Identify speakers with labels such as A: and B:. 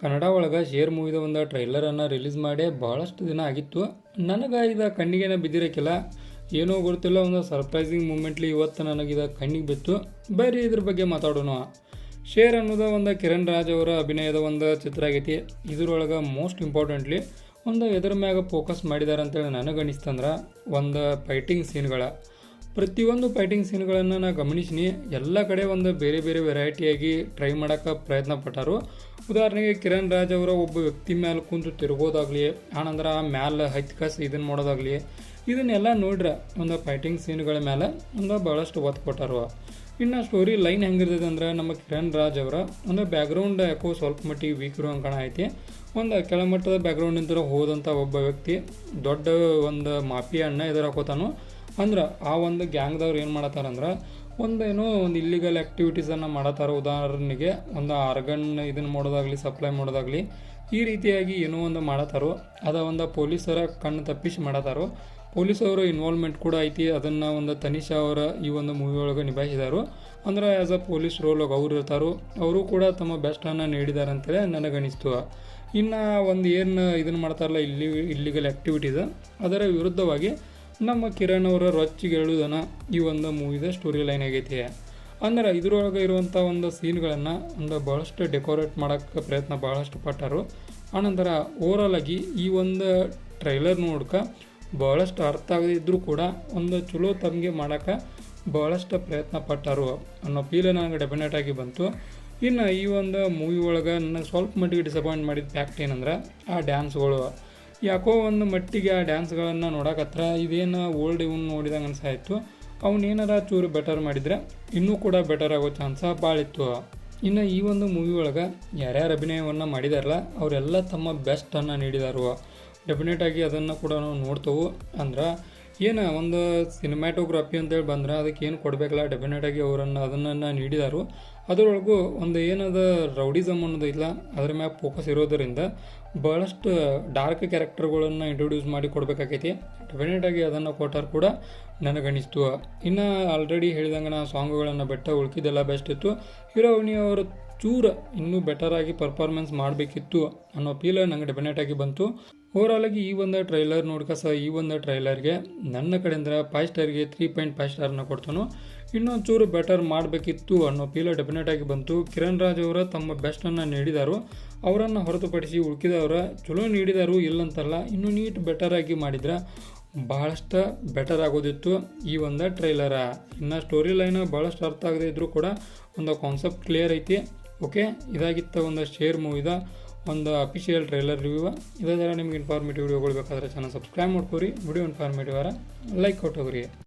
A: ಕನ್ನಡ ಒಳಗೆ ಶೇರ್ ಮೂವಿದ ಒಂದು ಟ್ರೈಲರನ್ನು ರಿಲೀಸ್ ಮಾಡಿ ಭಾಳಷ್ಟು ದಿನ ಆಗಿತ್ತು. ನನಗೆ ಇದು ಕಣ್ಣಿಗೇನ ಬಿದ್ದಿರಕ್ಕಿಲ್ಲ, ಏನೋ ಗೊತ್ತಿಲ್ಲ, ಒಂದು ಸರ್ಪ್ರೈಸಿಂಗ್ ಮೂಮೆಂಟ್ಲಿ ಇವತ್ತು ನನಗಿದು ಕಣ್ಣಿಗೆ ಬಿತ್ತು. ಬರೀ ಇದ್ರ ಬಗ್ಗೆ ಮಾತಾಡೋಣ. ಶೇರ್ ಅನ್ನೋದು ಒಂದು ಕಿರಣ್ ರಾಜ್ ಅವರ ಅಭಿನಯದ ಒಂದು ಚಿತ್ರ ಆಗೈತಿ. ಇದ್ರೊಳಗೆ ಮೋಸ್ಟ್ ಇಂಪಾರ್ಟೆಂಟ್ಲಿ ಒಂದು ಎದ್ರ ಮ್ಯಾಗ ಫೋಕಸ್ ಮಾಡಿದ್ದಾರೆ ಅಂತೇಳಿ ನನಗೆ ಅನಿಸ್ತಂದ್ರೆ ಒಂದು ಫೈಟಿಂಗ್ ಸೀನ್ಗಳ. ಪ್ರತಿಯೊಂದು ಫೈಟಿಂಗ್ ಸೀನ್ಗಳನ್ನು ನಾನು ಗಮನಿಸಿನಿ. ಎಲ್ಲ ಕಡೆ ಒಂದು ಬೇರೆ ಬೇರೆ ವೆರೈಟಿಯಾಗಿ ಟ್ರೈ ಮಾಡೋಕ್ಕೆ ಪ್ರಯತ್ನ ಪಟ್ಟರು. ಉದಾಹರಣೆಗೆ ಕಿರಣ್ ರಾಜ್ ಅವರ ಒಬ್ಬ ವ್ಯಕ್ತಿ ಮೇಲೆ ಕುಂತು ತಿರುಗೋದಾಗಲಿ, ಆನಂತರ ಮ್ಯಾಲೆ ಹೈತ್ಕಸ್ ಇದನ್ನು ಮಾಡೋದಾಗಲಿ, ಇದನ್ನೆಲ್ಲ ನೋಡ್ರೆ ಒಂದು ಫೈಟಿಂಗ್ ಸೀನ್ಗಳ ಮೇಲೆ ಒಂದು ಭಾಳಷ್ಟು ಒತ್ತು ಕೊಟ್ಟರು. ಇನ್ನು ಸ್ಟೋರಿ ಲೈನ್ ಹೆಂಗಿರ್ತದೆ ಅಂದ್ರೆ, ನಮ್ಮ ಕಿರಣ್ ರಾಜ್ ಅವರ ಒಂದು ಬ್ಯಾಕ್ಗ್ರೌಂಡ್ ಯಾಕೋ ಸ್ವಲ್ಪ ಮಟ್ಟಿಗೆ ವೀಕ್ ಇರೋ ಕಾಣ ಐತಿ. ಒಂದು ಕೆಳಮಟ್ಟದ ಬ್ಯಾಕ್ಗ್ರೌಂಡಿಂದ ಹೋದಂಥ ಒಬ್ಬ ವ್ಯಕ್ತಿ ದೊಡ್ಡ ಒಂದು ಮಾಫಿಯಾ ಅಣ್ಣ ಎದುರು ಹಾಕೋತಾನು. ಅಂದ್ರೆ ಆ ಒಂದು ಗ್ಯಾಂಗ್ದವ್ರು ಏನು ಮಾಡತ್ತಾರಂದ್ರೆ ಒಂದು ಇಲ್ಲಿಗಲ್ ಆ್ಯಕ್ಟಿವಿಟೀಸನ್ನು ಮಾಡತ್ತಾರ. ಉದಾಹರಣೆಗೆ ಒಂದು ಆರ್ಗನ್ ಇದನ್ನು ಮಾಡೋದಾಗಲಿ, ಸಪ್ಲೈ ಮಾಡೋದಾಗಲಿ, ಈ ರೀತಿಯಾಗಿ ಏನೋ ಒಂದು ಮಾಡತ್ತಾರೋ. ಅದ ಒಂದು ಪೊಲೀಸರ ಕಣ್ಣು ತಪ್ಪಿಸಿ ಮಾಡತ್ತಾರೋ. ಪೊಲೀಸವರ ಇನ್ವಾಲ್ವ್ಮೆಂಟ್ ಕೂಡ ಐತಿ. ಅದನ್ನು ಒಂದು ತನಿಷಾ ಅವರ ಈ ಒಂದು ಮೂವಿ ಒಳಗೆ ನಿಭಾಯಿಸಿದಾರು. ಅಂದ್ರೆ ಆ್ಯಸ್ ಅ ಪೊಲೀಸ್ ರೋಲಾಗ ಅವ್ರು ಇರ್ತಾರೋ. ಅವರು ಕೂಡ ತಮ್ಮ ಬೆಸ್ಟನ್ನು ನೀಡಿದ್ದಾರೆ ಅಂತೇಳಿ ನನಗನಿಸ್ತು. ಇನ್ನು ಒಂದು ಏನು ಇದನ್ನು ಮಾಡ್ತಾರಲ್ಲ ಇಲ್ಲಿಗಲ್ ಆ್ಯಕ್ಟಿವಿಟೀಸ್, ಅದರ ವಿರುದ್ಧವಾಗಿ ನಮ್ಮ ಕಿರಣ್ ಅವರ ರೊಚ್ಚಿಗೆ ಹೇಳುವುದನ್ನು ಈ ಒಂದು ಮೂವಿದ ಸ್ಟೋರಿ ಲೈನ್ ಆಗೈತಿ. ಅಂದ್ರೆ ಇದ್ರೊಳಗೆ ಇರುವಂಥ ಒಂದು ಸೀನ್ಗಳನ್ನು ಒಂದು ಭಾಳಷ್ಟು ಡೆಕೋರೇಟ್ ಮಾಡೋಕ್ಕೆ ಪ್ರಯತ್ನ ಭಾಳಷ್ಟು ಪಟ್ಟರು. ಆನಂತರ ಓವರಾಲ್ ಆಗಿ ಈ ಒಂದು ಟ್ರೈಲರ್ ನೋಡ್ಕ ಭಾಳಷ್ಟು ಅರ್ಥ ಆಗದಿದ್ದರೂ ಕೂಡ ಒಂದು ಚಲೋ ತಮಗೆ ಮಾಡೋಕ್ಕೆ ಭಾಳಷ್ಟು ಪ್ರಯತ್ನ ಪಟ್ಟರು ಅನ್ನೋ ಫೀಲ್ ನನಗೆ ಡೆಫಿನೆಟ್ ಆಗಿ ಬಂತು. ಇನ್ನು ಈ ಒಂದು ಮೂವಿ ಒಳಗೆ ನನಗೆ ಸ್ವಲ್ಪ ಮಟ್ಟಿಗೆ ಡಿಸಪಾಯಿಂಟ್ ಮಾಡಿದ ಫ್ಯಾಕ್ಟ್ ಏನಂದ್ರೆ ಆ ಡ್ಯಾನ್ಸ್ಗಳು. ಯಾಕೋ ಒಂದು ಮಟ್ಟಿಗೆ ಆ ಡ್ಯಾನ್ಸ್ಗಳನ್ನು ನೋಡೋಕತ್ರ ಇದೇನು ಓಲ್ಡ್ ಇವನು ನೋಡಿದಂಗೆ ಅನ್ಸಾಯಿತು. ಅವನೇನಾರ ಚೂರು ಬೆಟರ್ ಮಾಡಿದರೆ ಇನ್ನೂ ಕೂಡ ಬೆಟರ್ ಆಗೋ ಚಾನ್ಸ ಭಾಳ ಇತ್ತು. ಇನ್ನು ಈ ಒಂದು ಮೂವಿ ಒಳಗೆ ಯಾರ್ಯಾರು ಅಭಿನಯವನ್ನು ಮಾಡಿದಾರಲ್ಲ ಅವರೆಲ್ಲ ತಮ್ಮ ಬೆಸ್ಟನ್ನು ನೀಡಿದಾರು. ಡೆಫಿನೆಟಾಗಿ ಅದನ್ನು ಕೂಡ ನಾವು ನೋಡ್ತೇವೆ. ಅಂದ್ರೆ ಏನು ಒಂದು ಸಿನಿಮ್ಯಾಟೋಗ್ರಫಿ ಅಂತೇಳಿ ಬಂದ್ರೆ ಅದಕ್ಕೆ ಏನು ಕೊಡಬೇಕಲ್ಲ, ಡೆಫಿನೆಟಾಗಿ ಅದನ್ನು ನೀಡಿದಾರು. ಅದರೊಳಗೂ ಒಂದು ಏನದ ರೌಡಿಸಮ್ ಅನ್ನೋದು ಇಲ್ಲ, ಅದ್ರ ಮ್ಯಾಗ ಫೋಕಸ್ ಇರೋದರಿಂದ ಭಾಳಷ್ಟು ಡಾರ್ಕ್ ಕ್ಯಾರೆಕ್ಟರ್ಗಳನ್ನು ಇಂಟ್ರೊಡ್ಯೂಸ್ ಮಾಡಿ ಕೊಡಬೇಕಾಗೈತಿ. ಡೆಫಿನೆಟಾಗಿ ಅದನ್ನು ಕೊಟ್ಟಾರು ಕೂಡ ನನಗನಿಸ್ತು. ಇನ್ನು ಆಲ್ರೆಡಿ ಹೇಳಿದಂಗೆ ನಾ ಸಾಂಗ್ಗಳನ್ನು ಬೆಟ್ಟ ಉಳ್ಕಿದ್ದೆಲ್ಲ ಬೆಸ್ಟ್ ಇತ್ತು. ಹೀರೋಯಿನಿ ಅವರು ಚೂರು ಇನ್ನೂ ಬೆಟರಾಗಿ ಪರ್ಫಾರ್ಮೆನ್ಸ್ ಮಾಡಬೇಕಿತ್ತು ಅನ್ನೋ ಫೀಲ್ ನಂಗೆ ಡೆಫಿನೆಟಾಗಿ ಬಂತು. ಓವರಾಲಾಗಿ ಈ ಒಂದು ಟ್ರೈಲರ್ ಈ ಒಂದು ಟ್ರೈಲರ್ಗೆ ನನ್ನ ಕಡೆಯಿಂದ 5 ಸ್ಟಾರ್ಗೆ 3.5 ಸ್ಟಾರ್ನ ಕೊಡ್ತಾನು. ಇನ್ನೊಂದು ಚೂರು ಬೆಟರ್ ಮಾಡಬೇಕಿತ್ತು ಅನ್ನೋ ಫೀಲ್ ಡೆಫಿನೆಟಾಗಿ ಬಂತು. ಕಿರಣ್ ರಾಜ್ ಅವರ ತಮ್ಮ ಬೆಸ್ಟನ್ನು ನೀಡಿದಾರು. ಅವರನ್ನು ಹೊರತುಪಡಿಸಿ ಉಳ್ಕಿದವರ ಚಲೋ ನೀಡಿದಾರು ಇಲ್ಲಂತಲ್ಲ, ಇನ್ನೂ ನೀಟ್ ಬೆಟರಾಗಿ ಮಾಡಿದ್ರೆ ಭಾಳಷ್ಟು ಬೆಟರ್ ಆಗೋದಿತ್ತು ಈ ಒಂದು ಟ್ರೈಲರ. ಇನ್ನು ಸ್ಟೋರಿ ಲೈನ್ ಭಾಳಷ್ಟು ಅರ್ಥ ಆಗದೆ ಇದ್ದರೂ ಕೂಡ ಒಂದು ಕಾನ್ಸೆಪ್ಟ್ ಕ್ಲಿಯರ್ ಐತಿ. ಓಕೆ, ಇದಾಗಿತ್ತು ಒಂದು ಶೇರ್ ಮೂವಿದ ಒಂದು ಅಫಿಷಿಯಲ್ ಟ್ರೈಲರ್ ರಿವ್ಯೂ. ಇದೇ ಥರ ನಿಮ್ಗೆ ಇನ್ಫಾರ್ಮೇಟಿವ್ ವಿಡಿಯೋಗಳು ಬೇಕಾದರೆ ಚಾನಲ್ ಸಬ್ಸ್ಕ್ರೈಬ್ ಮಾಡ್ಕೊರಿ. Video informative like ಕೊಟ್ಟೋಗ್ರಿ.